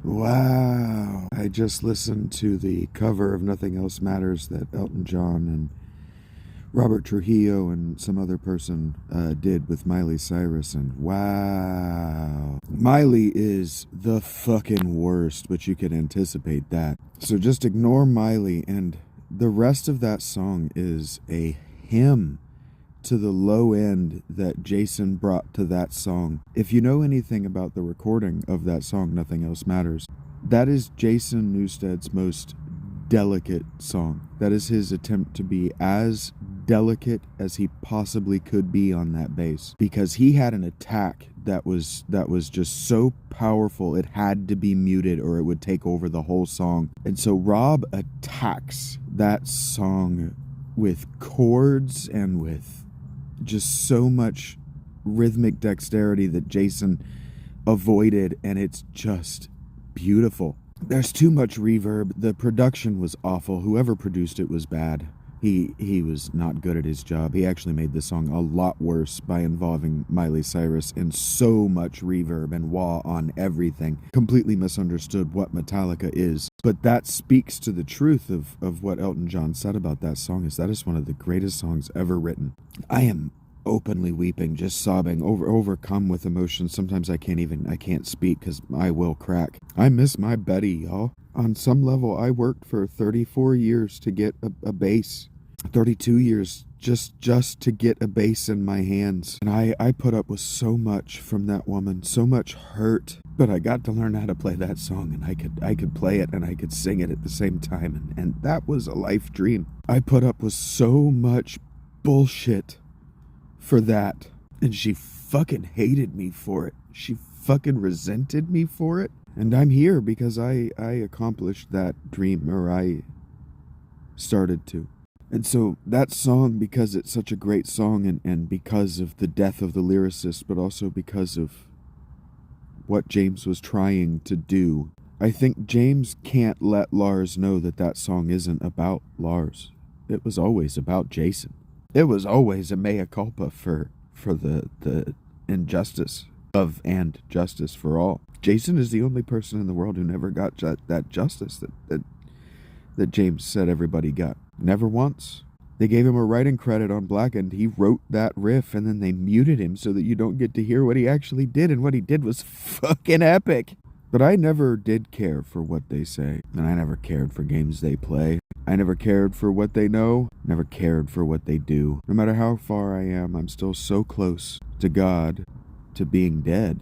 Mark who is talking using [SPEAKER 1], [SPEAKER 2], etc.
[SPEAKER 1] Wow. I just listened to the cover of Nothing Else Matters that Elton John and Robert Trujillo and some other person did with Miley Cyrus, and wow. Miley is the fucking worst, but you can anticipate that. So just ignore Miley, and the rest of that song is a hymn to the low end that Jason brought to that song. If you know anything about the recording of that song, Nothing Else Matters, that is Jason Newsted's most delicate song. That is his attempt to be as delicate as he possibly could be on that bass, because he had an attack that was just so powerful it had to be muted or it would take over the whole song. And so Rob attacks that song with chords and with just so much rhythmic dexterity that Jason avoided, and it's just beautiful. There's too much reverb. The production was awful. Whoever produced it was bad. He was not good at his job. He actually made the song a lot worse by involving Miley Cyrus and so much reverb and wah on everything. Completely misunderstood what Metallica is. But that speaks to the truth of what Elton John said about that song, is that is one of the greatest songs ever written. I am openly weeping, just sobbing, overcome with emotion. Sometimes I can't speak because I will crack. I miss my Betty, y'all. On some level, I worked for 34 years to get a bass. 32 years just to get a bass in my hands. And I put up with so much from that woman, so much hurt. But I got to learn how to play that song, and I could play it and I could sing it at the same time. And that was a life dream. I put up with so much bullshit for that. And she fucking hated me for it. She fucking resented me for it. And I'm here because I accomplished that dream, or I started to. And so that song, because it's such a great song, and because of the death of the lyricist, but also because of what James was trying to do, I think James can't let Lars know that that song isn't about Lars. It was always about Jason. It was always a mea culpa for the injustice of and justice for all. Jason is the only person in the world who never got that justice that James said everybody got. Never once. They gave him a writing credit on Blackened. He wrote that riff, and then they muted him so that you don't get to hear what he actually did, and what he did was fucking epic. But I never did care for what they say, and I never cared for games they play. I never cared for what they know, never cared for what they do. No matter how far I am, I'm still so close to God, to being dead.